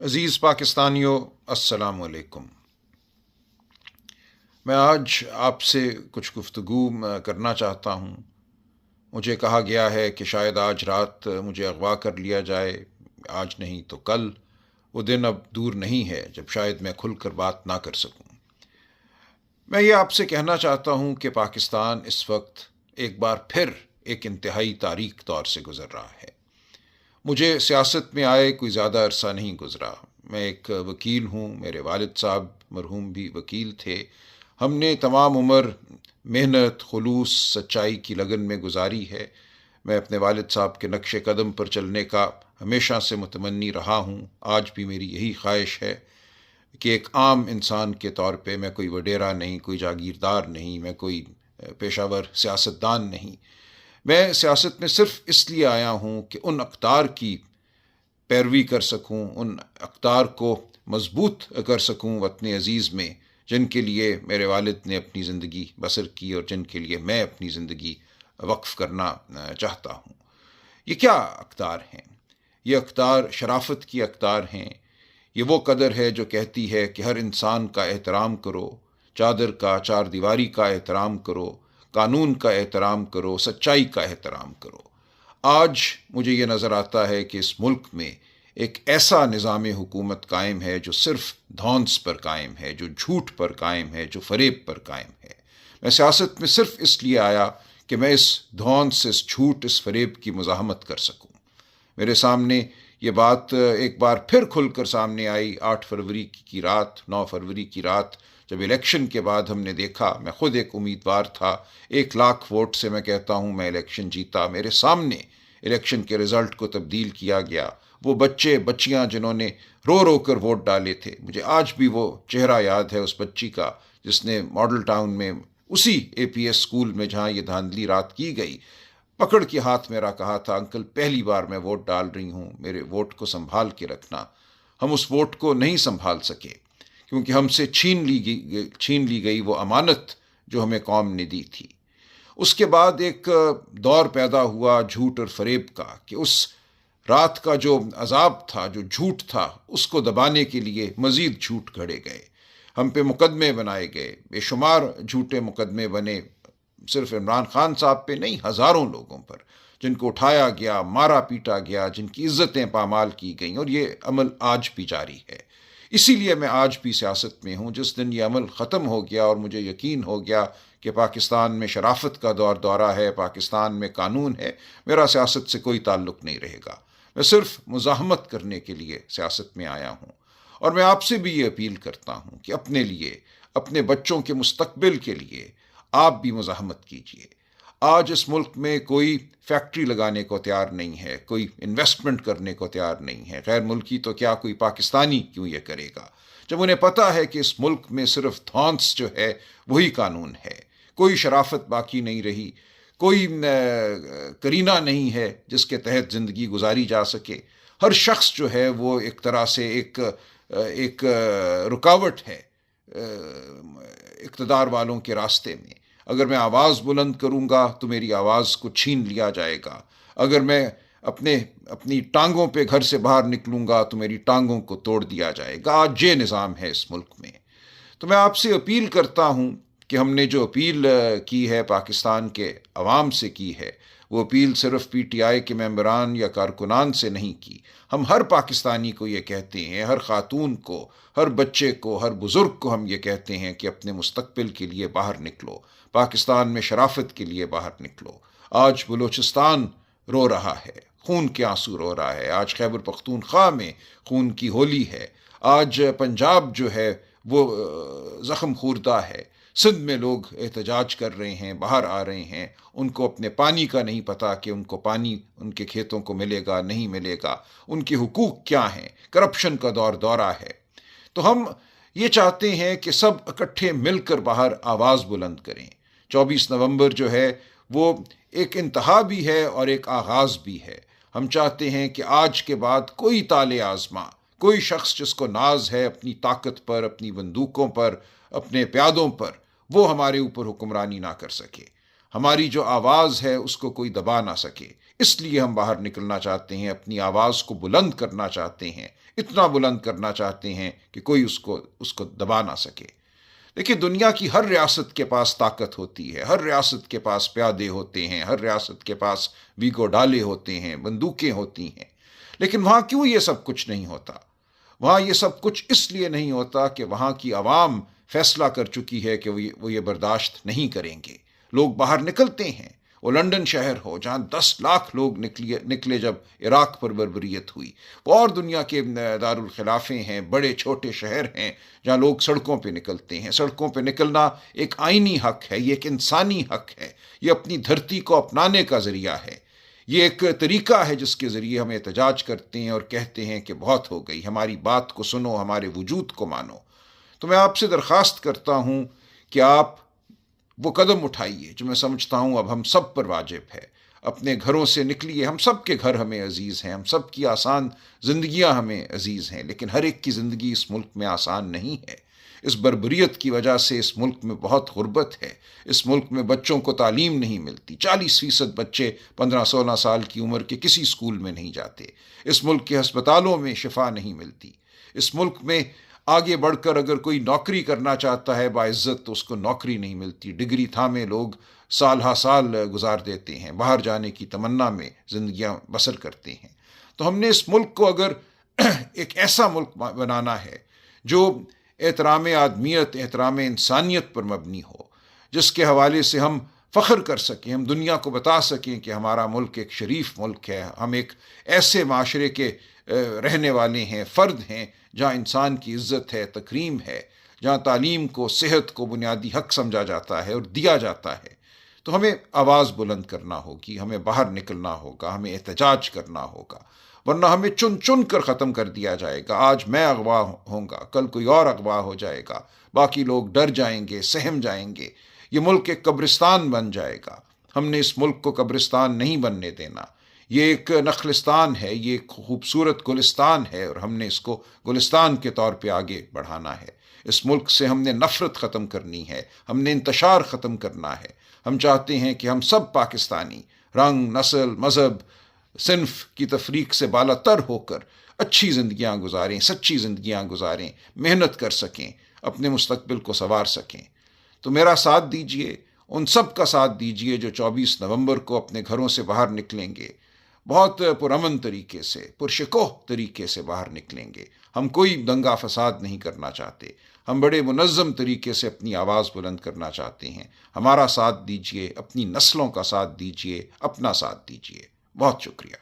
عزیز پاکستانیوں، السلام علیکم۔ میں آج آپ سے کچھ گفتگو کرنا چاہتا ہوں۔ مجھے کہا گیا ہے کہ شاید آج رات مجھے اغوا کر لیا جائے، آج نہیں تو کل۔ وہ دن اب دور نہیں ہے جب شاید میں کھل کر بات نہ کر سکوں۔ میں یہ آپ سے کہنا چاہتا ہوں کہ پاکستان اس وقت ایک بار پھر ایک انتہائی تاریک دور سے گزر رہا ہے۔ مجھے سیاست میں آئے کوئی زیادہ عرصہ نہیں گزرا۔ میں ایک وکیل ہوں، میرے والد صاحب مرحوم بھی وکیل تھے۔ ہم نے تمام عمر محنت، خلوص، سچائی کی لگن میں گزاری ہے۔ میں اپنے والد صاحب کے نقش قدم پر چلنے کا ہمیشہ سے متمنی رہا ہوں۔ آج بھی میری یہی خواہش ہے کہ ایک عام انسان کے طور پہ، میں کوئی وڈیرا نہیں، کوئی جاگیردار نہیں، میں کوئی پیشہ ور سیاستدان نہیں۔ میں سیاست میں صرف اس لیے آیا ہوں کہ ان اقدار کی پیروی کر سکوں، ان اقدار کو مضبوط کر سکوں وطن عزیز میں، جن کے لیے میرے والد نے اپنی زندگی بسر کی اور جن کے لیے میں اپنی زندگی وقف کرنا چاہتا ہوں۔ یہ کیا اقدار ہیں؟ یہ اقدار شرافت کی اقدار ہیں۔ یہ وہ قدر ہے جو کہتی ہے کہ ہر انسان کا احترام کرو، چادر کا، چار دیواری کا احترام کرو، قانون کا احترام کرو، سچائی کا احترام کرو۔ آج مجھے یہ نظر آتا ہے کہ اس ملک میں ایک ایسا نظام حکومت قائم ہے جو صرف دھونس پر قائم ہے، جو جھوٹ پر قائم ہے، جو فریب پر قائم ہے۔ میں سیاست میں صرف اس لیے آیا کہ میں اس دھونس، اس جھوٹ، اس فریب کی مزاحمت کر سکوں۔ میرے سامنے یہ بات ایک بار پھر کھل کر سامنے آئی 8 فروری کی رات، 9 فروری کی رات، جب الیکشن کے بعد ہم نے دیکھا۔ میں خود ایک امیدوار تھا، 1,00,000 ووٹ سے میں کہتا ہوں میں الیکشن جیتا۔ میرے سامنے الیکشن کے رزلٹ کو تبدیل کیا گیا۔ وہ بچے بچیاں جنہوں نے رو رو کر ووٹ ڈالے تھے، مجھے آج بھی وہ چہرہ یاد ہے اس بچی کا جس نے ماڈل ٹاؤن میں، اسی اے پی ایس اسکول میں جہاں یہ دھاندلی رات کی گئی، پکڑ کے ہاتھ میرا کہا تھا، انکل پہلی بار میں ووٹ ڈال رہی ہوں، میرے ووٹ کو سنبھال کے رکھنا۔ ہم اس ووٹ کو نہیں سنبھال سکے کیونکہ ہم سے چھین لی گئی وہ امانت جو ہمیں قوم نے دی تھی۔ اس کے بعد ایک دور پیدا ہوا جھوٹ اور فریب کا کہ اس رات کا جو عذاب تھا، جو جھوٹ تھا، اس کو دبانے کے لیے مزید جھوٹ گھڑے گئے، ہم پہ مقدمے بنائے گئے، بے شمار جھوٹے مقدمے بنے، صرف عمران خان صاحب پہ نہیں، ہزاروں لوگوں پر، جن کو اٹھایا گیا، مارا پیٹا گیا، جن کی عزتیں پامال کی گئیں، اور یہ عمل آج بھی جاری ہے۔ اسی لیے میں آج بھی سیاست میں ہوں۔ جس دن یہ عمل ختم ہو گیا اور مجھے یقین ہو گیا کہ پاکستان میں شرافت کا دورہ ہے، پاکستان میں قانون ہے، میرا سیاست سے کوئی تعلق نہیں رہے گا۔ میں صرف مزاحمت کرنے کے لیے سیاست میں آیا ہوں، اور میں آپ سے بھی یہ اپیل کرتا ہوں کہ اپنے لیے، اپنے بچوں کے مستقبل کے لیے آپ بھی مزاحمت کیجیے۔ آج اس ملک میں کوئی فیکٹری لگانے کو تیار نہیں ہے، کوئی انویسٹمنٹ کرنے کو تیار نہیں ہے، غیر ملکی تو کیا کوئی پاکستانی کیوں یہ کرے گا، جب انہیں پتہ ہے کہ اس ملک میں صرف دھونس جو ہے وہی قانون ہے۔ کوئی شرافت باقی نہیں رہی، کوئی کرینہ نہیں ہے جس کے تحت زندگی گزاری جا سکے۔ ہر شخص جو ہے وہ ایک طرح سے ایک رکاوٹ ہے اقتدار والوں کے راستے میں۔ اگر میں آواز بلند کروں گا تو میری آواز کو چھین لیا جائے گا، اگر میں اپنی ٹانگوں پہ گھر سے باہر نکلوں گا تو میری ٹانگوں کو توڑ دیا جائے گا۔ آج یہ نظام ہے اس ملک میں۔ تو میں آپ سے اپیل کرتا ہوں کہ ہم نے جو اپیل کی ہے، پاکستان کے عوام سے کی ہے، وہ اپیل صرف پی ٹی آئی کے ممبران یا کارکنان سے نہیں کی۔ ہم ہر پاکستانی کو یہ کہتے ہیں، ہر خاتون کو، ہر بچے کو، ہر بزرگ کو ہم یہ کہتے ہیں کہ اپنے مستقبل کے لیے باہر نکلو، پاکستان میں شرافت کے لیے باہر نکلو۔ آج بلوچستان رو رہا ہے، خون کے آنسو رو رہا ہے۔ آج خیبر پختونخوا میں خون کی ہولی ہے۔ آج پنجاب جو ہے وہ زخم خوردہ ہے۔ سندھ میں لوگ احتجاج کر رہے ہیں، باہر آ رہے ہیں، ان کو اپنے پانی کا نہیں پتہ کہ ان کو پانی ان کے کھیتوں کو ملے گا نہیں ملے گا، ان کے حقوق کیا ہیں، کرپشن کا دورہ ہے۔ تو ہم یہ چاہتے ہیں کہ سب اکٹھے مل کر باہر آواز بلند کریں۔ 24 نومبر جو ہے وہ ایک انتہا بھی ہے اور ایک آغاز بھی ہے۔ ہم چاہتے ہیں کہ آج کے بعد کوئی تالے آزما، کوئی شخص جس کو ناز ہے اپنی طاقت پر، اپنی بندوقوں پر، اپنے پیادوں پر، وہ ہمارے اوپر حکمرانی نہ کر سکے۔ ہماری جو آواز ہے اس کو کوئی دبا نہ سکے۔ اس لیے ہم باہر نکلنا چاہتے ہیں، اپنی آواز کو بلند کرنا چاہتے ہیں، اتنا بلند کرنا چاہتے ہیں کہ کوئی اس کو دبا نہ سکے۔ دیکھیے، دنیا کی ہر ریاست کے پاس طاقت ہوتی ہے، ہر ریاست کے پاس پیادے ہوتے ہیں، ہر ریاست کے پاس ویگو ڈالے ہوتے ہیں، بندوقیں ہوتی ہیں، لیکن وہاں کیوں یہ سب کچھ نہیں ہوتا؟ وہاں یہ سب کچھ اس لیے نہیں ہوتا کہ وہاں کی عوام فیصلہ کر چکی ہے کہ وہ یہ برداشت نہیں کریں گے۔ لوگ باہر نکلتے ہیں، وہ لندن شہر ہو جہاں 10 لاکھ لوگ نکلے جب عراق پر بربریت ہوئی، وہ اور دنیا کے دارالخلافے ہیں، بڑے چھوٹے شہر ہیں جہاں لوگ سڑکوں پہ نکلتے ہیں۔ سڑکوں پہ نکلنا ایک آئینی حق ہے، یہ ایک انسانی حق ہے، یہ اپنی دھرتی کو اپنانے کا ذریعہ ہے، یہ ایک طریقہ ہے جس کے ذریعے ہم احتجاج کرتے ہیں اور کہتے ہیں کہ بہت ہو گئی، ہماری بات کو سنو، ہمارے وجود کو مانو۔ تو میں آپ سے درخواست کرتا ہوں کہ آپ وہ قدم اٹھائیے جو میں سمجھتا ہوں اب ہم سب پر واجب ہے۔ اپنے گھروں سے نکلیے، ہم سب کے گھر ہمیں عزیز ہیں، ہم سب کی آسان زندگیاں ہمیں عزیز ہیں، لیکن ہر ایک کی زندگی اس ملک میں آسان نہیں ہے۔ اس بربریت کی وجہ سے اس ملک میں بہت غربت ہے، اس ملک میں بچوں کو تعلیم نہیں ملتی، 40% بچے 15-16 سال کی عمر کے کسی اسکول میں نہیں جاتے، اس ملک کے ہسپتالوں میں شفا نہیں ملتی، اس ملک میں آگے بڑھ کر اگر کوئی نوکری کرنا چاہتا ہے باعزت تو اس کو نوکری نہیں ملتی، ڈگری تھامے لوگ سال ہا سال گزار دیتے ہیں، باہر جانے کی تمنا میں زندگیاں بسر کرتے ہیں۔ تو ہم نے اس ملک کو اگر ایک ایسا ملک بنانا ہے جو احترام آدمیت، احترام انسانیت پر مبنی ہو، جس کے حوالے سے ہم فخر کر سکیں، ہم دنیا کو بتا سکیں کہ ہمارا ملک ایک شریف ملک ہے، ہم ایک ایسے معاشرے کے رہنے والے ہیں، فرد ہیں جہاں انسان کی عزت ہے، تکریم ہے، جہاں تعلیم کو، صحت کو بنیادی حق سمجھا جاتا ہے اور دیا جاتا ہے، تو ہمیں آواز بلند کرنا ہوگی، ہمیں باہر نکلنا ہوگا، ہمیں احتجاج کرنا ہوگا، ورنہ ہمیں چن چن کر ختم کر دیا جائے گا۔ آج میں اغوا ہوں گا، کل کوئی اور اغوا ہو جائے گا، باقی لوگ ڈر جائیں گے، سہم جائیں گے، یہ ملک ایک قبرستان بن جائے گا۔ ہم نے اس ملک کو قبرستان نہیں بننے دینا، یہ ایک نخلستان ہے، یہ ایک خوبصورت گلستان ہے، اور ہم نے اس کو گلستان کے طور پہ آگے بڑھانا ہے۔ اس ملک سے ہم نے نفرت ختم کرنی ہے، ہم نے انتشار ختم کرنا ہے۔ ہم چاہتے ہیں کہ ہم سب پاکستانی رنگ، نسل، مذہب، صنف کی تفریق سے بالا تر ہو کر اچھی زندگیاں گزاریں، سچی زندگیاں گزاریں، محنت کر سکیں، اپنے مستقبل کو سنوار سکیں۔ تو میرا ساتھ دیجئے، ان سب کا ساتھ دیجئے جو 24 نومبر کو اپنے گھروں سے باہر نکلیں گے، بہت پرامن طریقے سے، پرشکوہ طریقے سے باہر نکلیں گے۔ ہم کوئی دنگا فساد نہیں کرنا چاہتے، ہم بڑے منظم طریقے سے اپنی آواز بلند کرنا چاہتے ہیں۔ ہمارا ساتھ دیجئے، اپنی نسلوں کا ساتھ دیجئے، اپنا ساتھ دیجئے۔ بہت شکریہ۔